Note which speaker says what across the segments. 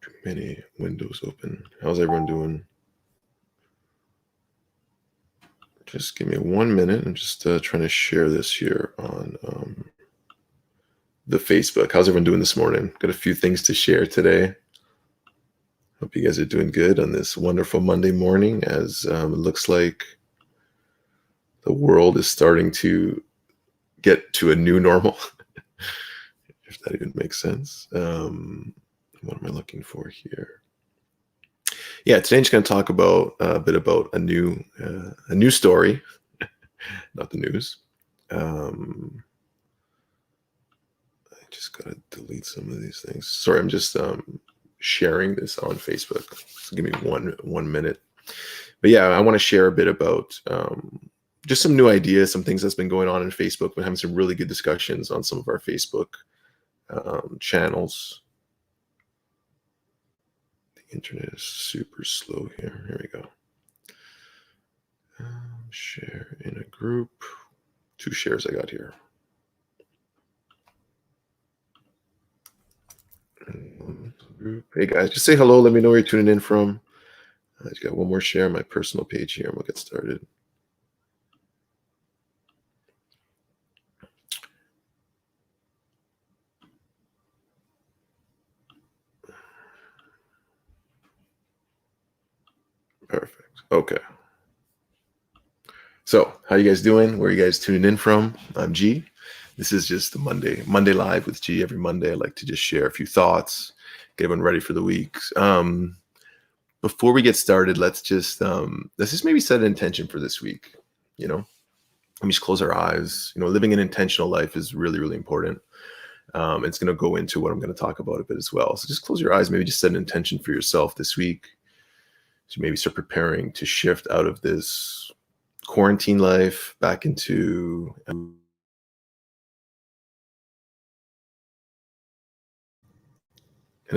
Speaker 1: Too many windows open. How's everyone doing? Just give me 1 minute. I'm just trying to share this here on the Facebook. How's everyone doing this morning? Got a few things to share today. Hope you guys are doing good on this wonderful Monday morning, as it looks like the world is starting to get to a new normal, if that even makes sense. What am I looking for here? Yeah, today I'm just going to talk about a bit about a new story, not the news. I just got to delete some of these things. Sorry, I'm just sharing this on Facebook. So give me one minute. But yeah, I want to share a bit about just some new ideas, some things that's been going on in Facebook. We're having some really good discussions on some of our Facebook channels. The internet is super slow here. Here we go. Share in a group. 2 shares I got here. Hey guys, just say hello. Let me know where you're tuning in from. I just got one more share on my personal page here, and we'll get started. Perfect. Okay. So, how you guys doing? Where are you guys tuning in from? I'm G. This is just the Monday Live with G. Every Monday, I like to just share a few thoughts, get everyone ready for the week. Before we get started, let's just maybe set an intention for this week. Let me just close our eyes. Living an intentional life is really, really important. It's going to go into what I'm going to talk about a bit as well. So just close your eyes, maybe just set an intention for yourself this week. So maybe start preparing to shift out of this quarantine life back into a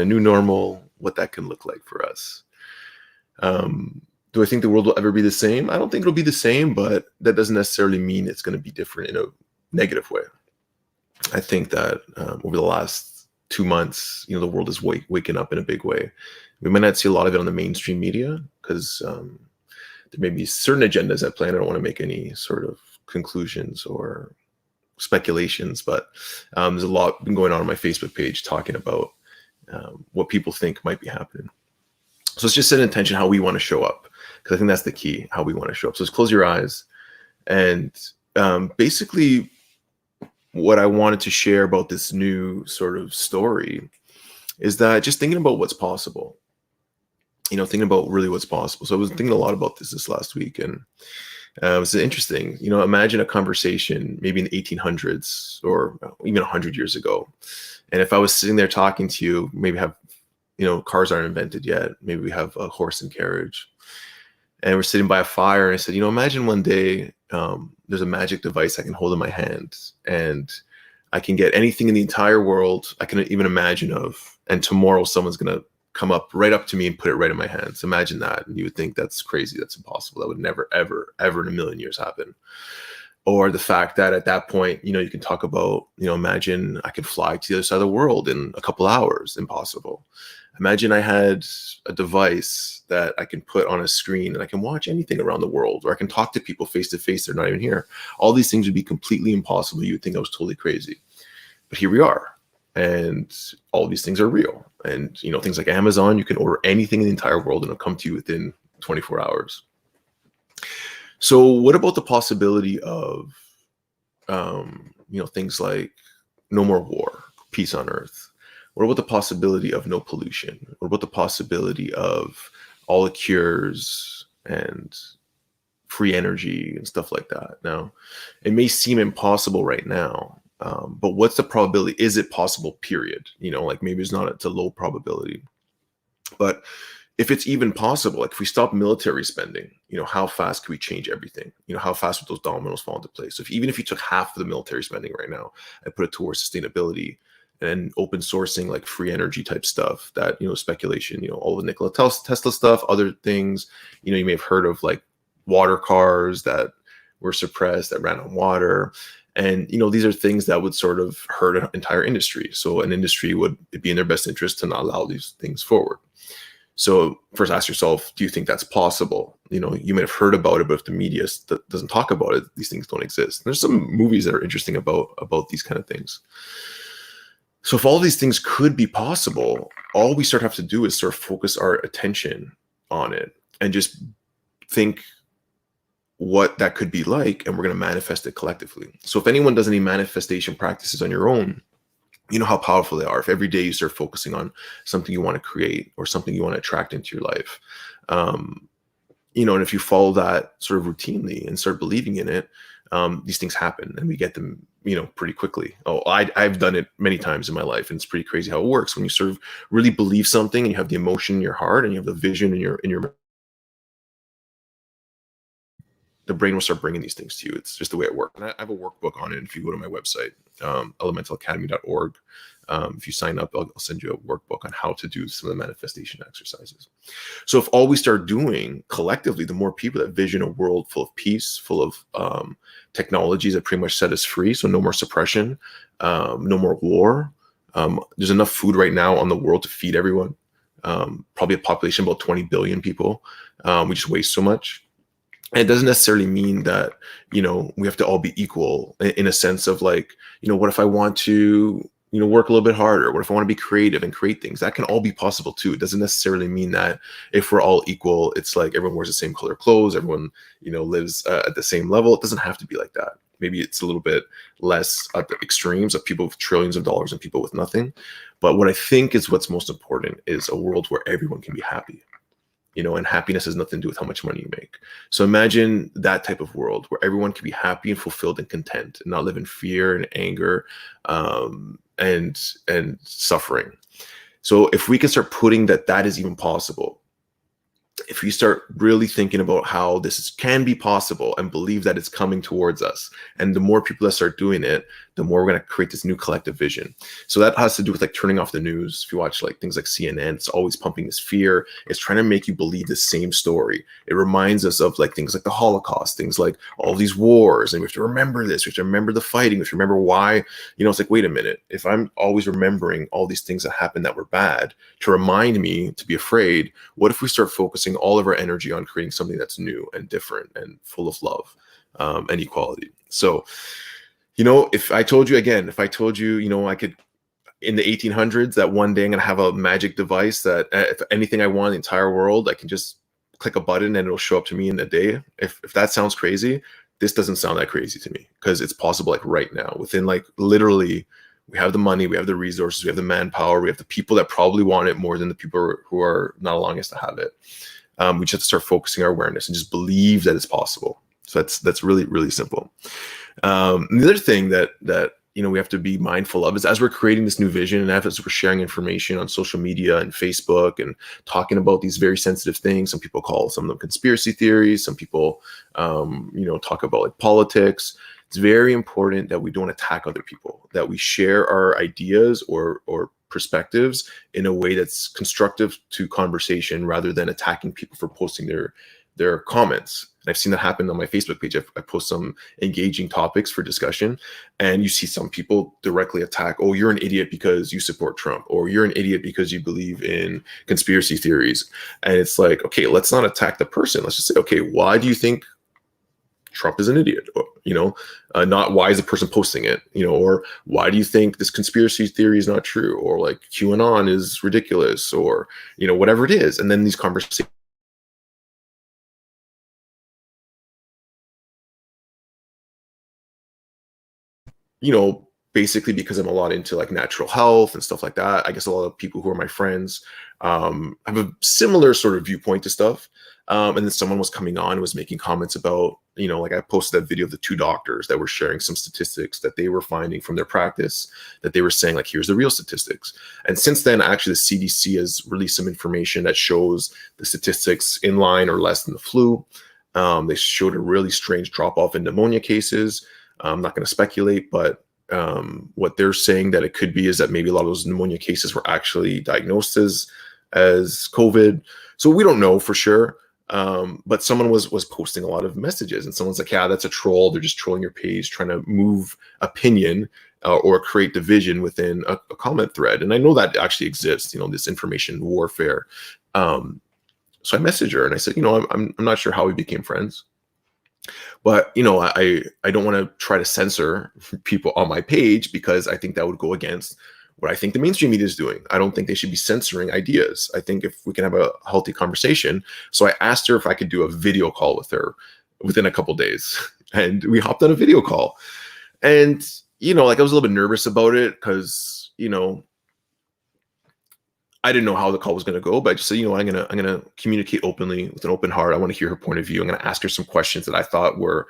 Speaker 1: new normal, what that can look like for us. Do I think the world will ever be the same? I don't think it'll be the same, but that doesn't necessarily mean it's going to be different in a negative way. I think that over the last 2 months, the world is waking up in a big way. We might not see a lot of it on the mainstream media because there may be certain agendas at play. I don't want to make any sort of conclusions or speculations, but there's a lot been going on my Facebook page talking about what people think might be happening. So let's just set an intention how we want to show up, because I think that's the key, how we want to show up. So just close your eyes. And basically what I wanted to share about this new sort of story is that just thinking about what's possible, thinking about really what's possible. So I was thinking a lot about this last week, and it was interesting. Imagine a conversation maybe in the 1800s or even 100 years ago. And if I was sitting there talking to you, maybe have, cars aren't invented yet. Maybe we have a horse and carriage. And we're sitting by a fire, and I said, imagine one day there's a magic device I can hold in my hand, and I can get anything in the entire world I can even imagine of. And tomorrow someone's going to come up right up to me and put it right in my hands. Imagine that. And you would think that's crazy. That's impossible. That would never, ever, ever in a million years happen. Or the fact that at that point, you can talk about, imagine I could fly to the other side of the world in a couple hours. Impossible. Imagine I had a device that I can put on a screen and I can watch anything around the world, or I can talk to people face to face. They're not even here. All these things would be completely impossible. You would think I was totally crazy. But here we are. And all these things are real. And, things like Amazon, you can order anything in the entire world and it'll come to you within 24 hours. So what about the possibility of, things like no more war, peace on earth? What about the possibility of no pollution? What about the possibility of all the cures and free energy and stuff like that? Now, it may seem impossible right now, but what's the probability? Is it possible, period? Maybe it's a low probability. But if it's even possible, like if we stop military spending, how fast can we change everything? How fast would those dominoes fall into place? So even if you took half of the military spending right now and put it towards sustainability and open sourcing, like free energy type stuff, that, speculation, all the Nikola Tesla stuff, other things, you may have heard of like water cars that were suppressed, that ran on water. And these are things that would sort of hurt an entire industry. So an industry would be in their best interest to not allow these things forward. So first ask yourself, do you think that's possible? You may have heard about it, but if the media doesn't talk about it, these things don't exist. There's some movies that are interesting about these kind of things. So if all these things could be possible, all we have to do is sort of focus our attention on it and just think what that could be like, and we're going to manifest it collectively. So if anyone does any manifestation practices on your own, you know how powerful they are. If every day you start focusing on something you want to create or something you want to attract into your life, and if you follow that sort of routinely and start believing in it, these things happen and we get them, pretty quickly. Oh, I've done it many times in my life, and it's pretty crazy how it works when you sort of really believe something and you have the emotion in your heart and you have the vision in your the brain will start bringing these things to you. It's just the way it works. And I have a workbook on it. If you go to my website, elementalacademy.org, if you sign up, I'll send you a workbook on how to do some of the manifestation exercises. So if all we start doing collectively, the more people that vision a world full of peace, full of technologies that pretty much set us free. So no more suppression, no more war. There's enough food right now on the world to feed everyone. Probably a population of about 20 billion people. We just waste so much. And it doesn't necessarily mean that, we have to all be equal in a sense of like, what if I want to, work a little bit harder? What if I want to be creative and create things? That can all be possible too. It doesn't necessarily mean that if we're all equal, it's like everyone wears the same color clothes, everyone, lives at the same level. It doesn't have to be like that. Maybe it's a little bit less at the extremes of people with trillions of dollars and people with nothing. But what I think is what's most important is a world where everyone can be happy. And happiness has nothing to do with how much money you make. So imagine that type of world where everyone can be happy and fulfilled and content and not live in fear and anger and suffering. So if we can start putting that is even possible, if we start really thinking about how this can be possible and believe that it's coming towards us, and the more people that start doing it, the more we're going to create this new collective vision. So that has to do with like turning off the news. If you watch like things like CNN, it's always pumping this fear. It's trying to make you believe the same story. It reminds us of like things like the Holocaust, things like all these wars, and we have to remember this. We have to remember the fighting. We have to remember why. It's like, wait a minute. If I'm always remembering all these things that happened that were bad to remind me to be afraid, what if we start focusing all of our energy on creating something that's new and different and full of love and equality? So, if I told you, I could, in the 1800s, that one day I'm going to have a magic device that if anything I want in the entire world, I can just click a button and it'll show up to me in a day. If that sounds crazy, this doesn't sound that crazy to me, because it's possible like right now, within like literally, we have the money, we have the resources, we have the manpower, we have the people that probably want it more than the people who are not allowing us to have it. We just have to start focusing our awareness and just believe that it's possible. So that's really, really simple. The other thing that we have to be mindful of is, as we're creating this new vision and as we're sharing information on social media and Facebook and talking about these very sensitive things, some people call some of them conspiracy theories, some people talk about like politics. It's very important that we don't attack other people, that we share our ideas or perspectives in a way that's constructive to conversation rather than attacking people for posting their comments. And I've seen that happen on my Facebook page. I post some engaging topics for discussion, and you see some people directly attack, oh, you're an idiot because you support Trump, or you're an idiot because you believe in conspiracy theories. And it's like, okay, let's not attack the person. Let's just say, okay, why do you think Trump is an idiot? Not why is the person posting it, or why do you think this conspiracy theory is not true, or like QAnon is ridiculous, or, whatever it is. And then these conversations, basically because I'm a lot into like natural health and stuff like that. I guess a lot of people who are my friends have a similar sort of viewpoint to stuff. And then someone was coming on and was making comments about, like I posted that video of the two doctors that were sharing some statistics that they were finding from their practice, that they were saying like, here's the real statistics. And since then, actually, the CDC has released some information that shows the statistics in line or less than the flu. They showed a really strange drop off in pneumonia cases. I'm not going to speculate, but what they're saying that it could be is that maybe a lot of those pneumonia cases were actually diagnosed as COVID. So we don't know for sure. But someone was posting a lot of messages, and someone's like, "Yeah, that's a troll. They're just trolling your page, trying to move opinion or create division within a comment thread." And I know that actually exists. This information warfare. So I messaged her and I said, I'm not sure how we became friends, but I don't want to try to censor people on my page because I think that would go against what I think the mainstream media is doing. I don't think they should be censoring ideas. I think if we can have a healthy conversation. So I asked her if I could do a video call with her within a couple days, and we hopped on a video call. And like I was a little bit nervous about it because I didn't know how the call was going to go, but I just said, I'm gonna communicate openly with an open heart. I want to hear her point of view. I'm going to ask her some questions that I thought were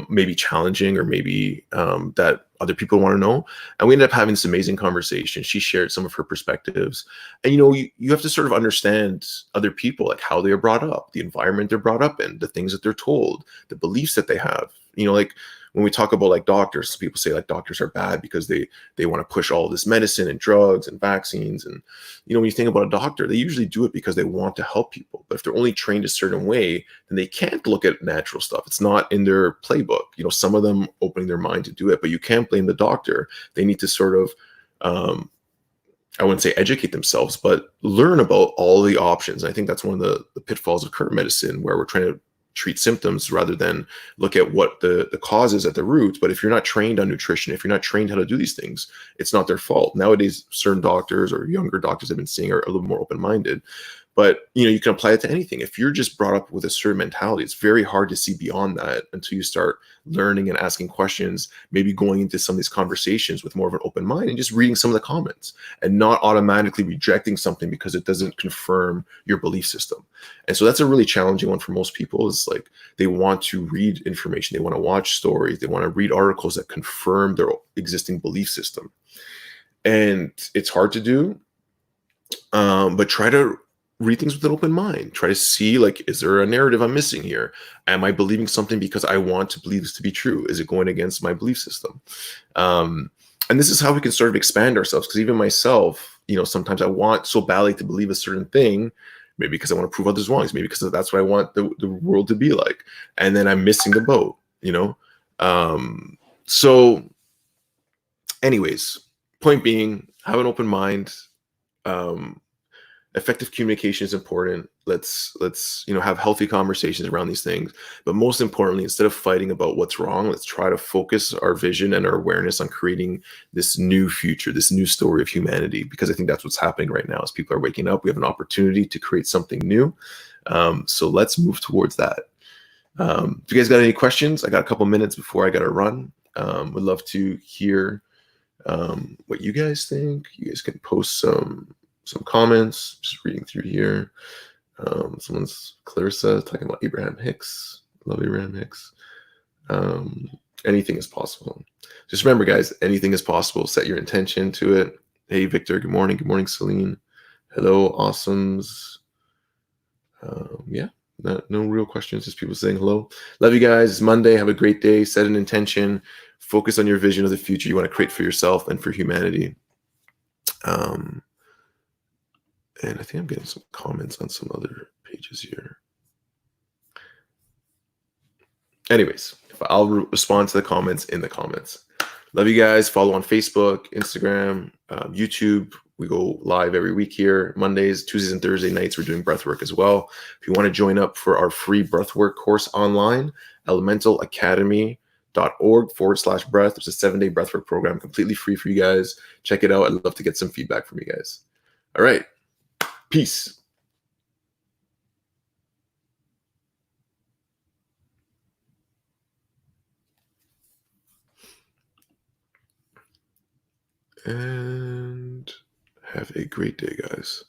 Speaker 1: maybe challenging or maybe that other people want to know. And we ended up having this amazing conversation. She shared some of her perspectives, and you have to sort of understand other people, like how they are brought up, the environment they're brought up in, the things that they're told, the beliefs that they have. Like when we talk about like doctors, people say like doctors are bad because they want to push all this medicine and drugs and vaccines. And when you think about a doctor, they usually do it because they want to help people. But if they're only trained a certain way, then they can't look at natural stuff. It's not in their playbook. Some of them opening their mind to do it, but you can't blame the doctor. They need to sort of I wouldn't say educate themselves, but learn about all the options. And I think that's one of the pitfalls of current medicine, where we're trying to treat symptoms rather than look at what the cause is at the root. But if you're not trained on nutrition, if you're not trained how to do these things, it's not their fault. Nowadays, certain doctors or younger doctors I've been seeing are a little more open-minded. But you can apply it to anything. If you're just brought up with a certain mentality, it's very hard to see beyond that until you start learning and asking questions, maybe going into some of these conversations with more of an open mind and just reading some of the comments and not automatically rejecting something because it doesn't confirm your belief system. And so that's a really challenging one for most people, is like they want to read information, they want to watch stories, they want to read articles that confirm their existing belief system. And it's hard to do, but try to read things with an open mind. Try to see, like, is there a narrative I'm missing here? Am I believing something because I want to believe this to be true? Is it going against my belief system? And this is how we can sort of expand ourselves. Because even myself, sometimes I want so badly to believe a certain thing, maybe because I want to prove others wrong, maybe because that's what I want the world to be like. And then I'm missing the boat, So anyways, point being, have an open mind. Effective communication is important. Let's have healthy conversations around these things. But most importantly, instead of fighting about what's wrong, let's try to focus our vision and our awareness on creating this new future, this new story of humanity. Because I think that's what's happening right now. As people are waking up, we have an opportunity to create something new. So let's move towards that. If you guys got any questions, I got a couple minutes before I got to run. Would love to hear what you guys think. You guys can post some comments. Just reading through here. Someone's Clarissa talking about Abraham Hicks. Love Abraham Hicks. Anything is possible. Just remember, guys, anything is possible. Set your intention to it. Hey, Victor, good morning. Good morning, Celine. Hello, awesomes. Yeah, no real questions, just people saying hello. Love you guys. It's Monday. Have a great day. Set an intention. Focus on your vision of the future you want to create for yourself and for humanity. And I think I'm getting some comments on some other pages here. Anyways, I'll respond to the comments in the comments. Love you guys. Follow on Facebook, Instagram, YouTube. We go live every week here, Mondays, Tuesdays, and Thursday nights. We're doing breathwork as well. If you want to join up for our free breathwork course online, elementalacademy.org/breath. It's a 7-day breathwork program, completely free for you guys. Check it out. I'd love to get some feedback from you guys. All right. Peace. And have a great day, guys.